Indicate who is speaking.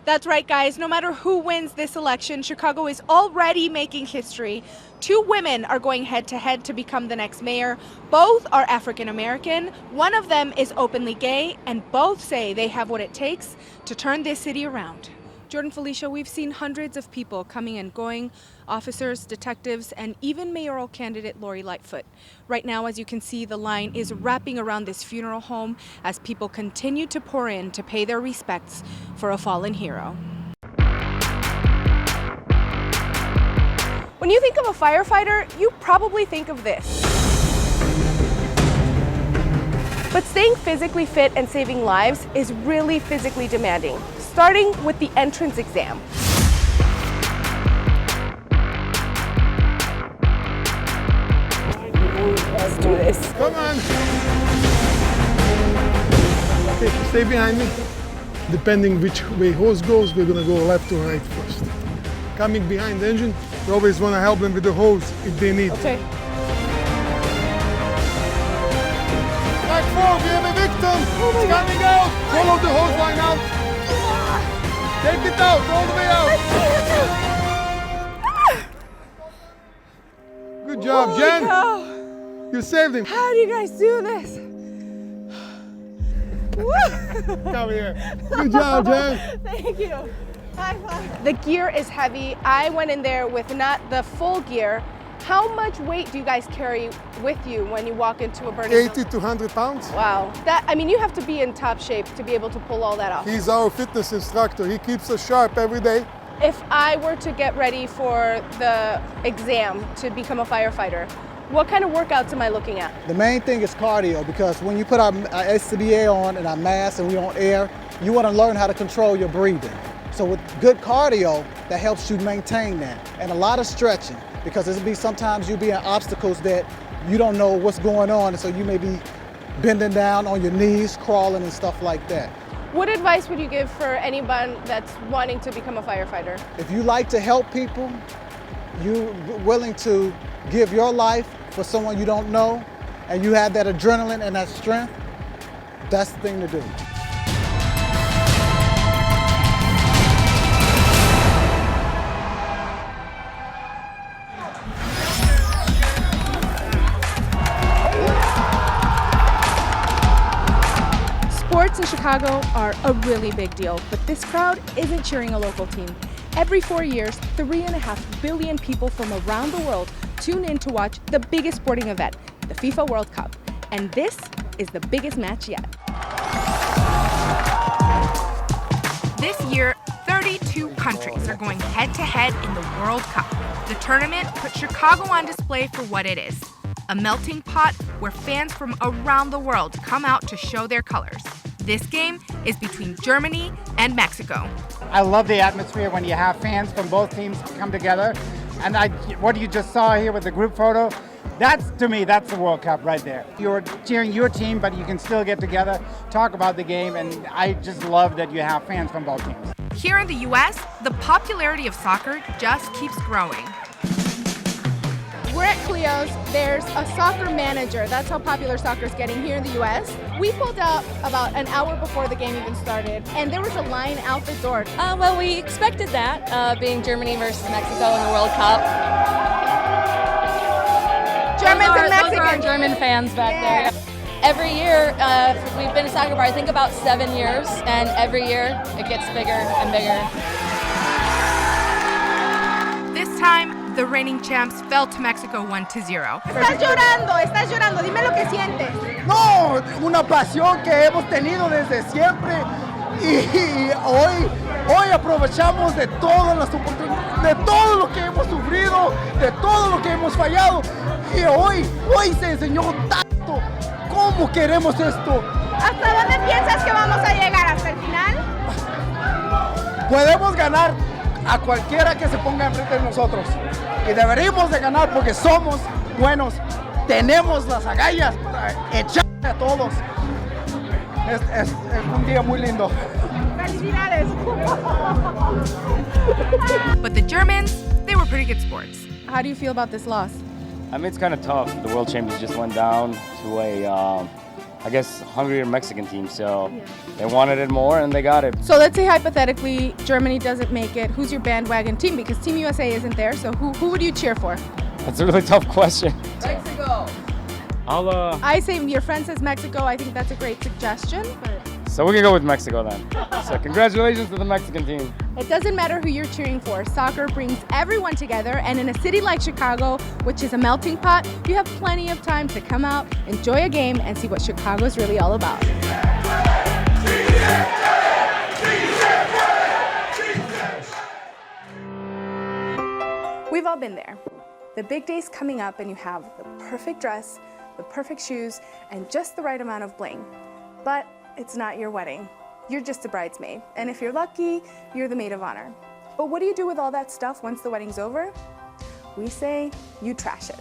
Speaker 1: That's right, guys. No matter who wins this election, Chicago is already making history. 2 women are going head-to-head to become the next mayor. Both are African American. One of them is openly gay, and both say they have what it takes to turn this city around. Jordan, Felicia, we've seen hundreds of people coming and going, officers, detectives, and even mayoral candidate Lori Lightfoot. Right now, as you can see, the line is wrapping around this funeral home as people continue to pour in to pay their respects for a fallen hero. When you think of a firefighter, you probably think of this. But staying physically fit and saving lives is really physically demanding, starting with the entrance exam. Let's do this.
Speaker 2: Come on. Okay, stay behind me. Depending which way hose goes, we're gonna go left or right first. Coming behind the engine, we always wanna help them with the hose if they need.
Speaker 1: Okay.
Speaker 2: Back forward, we have a victim. It's coming out. Follow the hose line out. Take it out, all the way out. Good job, Jen. You saved him.
Speaker 1: How do you guys do this?
Speaker 2: Come here. Good job, Jen.
Speaker 1: Thank you. High five. The gear is heavy. I went in there with not the full gear. How much weight do you guys carry with you when you walk into a burning
Speaker 2: 80 to 100 pounds.
Speaker 1: Wow. You have to be in top shape to be able to pull all that off.
Speaker 2: He's our fitness instructor. He keeps us sharp every day.
Speaker 1: If I were to get ready for the exam to become a firefighter, what kind of workouts am I looking at?
Speaker 3: The main thing is cardio, because when you put our SCBA on and our mask and we're on air, you want to learn how to control your breathing. So with good cardio, that helps you maintain that. And a lot of stretching, because there'll be sometimes you'll be in obstacles that you don't know what's going on, and so you may be bending down on your knees, crawling and stuff like that.
Speaker 1: What advice would you give for anyone that's wanting to become a firefighter?
Speaker 3: If you like to help people, you're willing to give your life for someone you don't know, and you have that adrenaline and that strength, that's the thing to do.
Speaker 1: Sports in Chicago are a really big deal, but this crowd isn't cheering a local team. Every 4 years, 3.5 billion people from around the world tune in to watch the biggest sporting event, the FIFA World Cup. And this is the biggest match yet. This year, 32 countries are going head-to-head in the World Cup. The tournament puts Chicago on display for what it is, a melting pot where fans from around the world come out to show their colors. This game is between Germany and Mexico.
Speaker 4: I love the atmosphere when you have fans from both teams come together. And what you just saw here with the group photo, to me, that's the World Cup right there. You're cheering your team, but you can still get together, talk about the game, and I just love that you have fans from both teams.
Speaker 1: Here in the US, the popularity of soccer just keeps growing. We're at Cleo's. There's a soccer manager. That's how popular soccer is getting here in the US. We pulled up about an hour before the game even started, and there was a line out the door.
Speaker 5: Well, we expected that, being Germany versus Mexico in the World Cup.
Speaker 1: Germans and Mexicans.
Speaker 5: Those are our German fans back there. Every year, we've been a soccer bar, I think about 7 years, and every year it gets bigger and bigger.
Speaker 1: This time, the reigning champs fell to Mexico 1-0.
Speaker 6: Estás llorando, dime lo que sientes.
Speaker 7: No, una pasión que hemos tenido desde siempre y hoy aprovechamos de todas las oportunidades, de todo lo que hemos sufrido, de todo lo que hemos fallado y hoy se enseñó tanto. ¿Cómo queremos esto?
Speaker 6: ¿Hasta dónde piensas que vamos a llegar? ¿Hasta el final?
Speaker 7: Podemos ganar a cualquiera que se ponga enfrente de nosotros y deberíamos de ganar porque somos buenos, tenemos las agallas para echarle a todos. Es un día muy lindo.
Speaker 6: Felicidades.
Speaker 1: But the Germans, they were pretty good sports. How do you feel about this loss?
Speaker 8: I mean, it's kind of tough. The world champions just went down to a I guess, hungrier Mexican team. So they wanted it more and they got it.
Speaker 1: So let's say hypothetically Germany doesn't make it. Who's your bandwagon team? Because Team USA isn't there. So who would you cheer for?
Speaker 8: That's a really tough question.
Speaker 5: Mexico.
Speaker 1: I say your friend says Mexico. I think that's a great suggestion. But
Speaker 8: So we can go with Mexico then. So congratulations to the Mexican team.
Speaker 1: it doesn't matter who you're cheering for. Soccer brings everyone together, and in a city like Chicago, which is a melting pot, you have plenty of time to come out, enjoy a game, and see what Chicago's really all about. We've all been there. The big day's coming up, and you have the perfect dress, the perfect shoes, and just the right amount of bling. But it's not your wedding. You're just a bridesmaid. And if you're lucky, you're the maid of honor. But what do you do with all that stuff once the wedding's over? We say you trash it.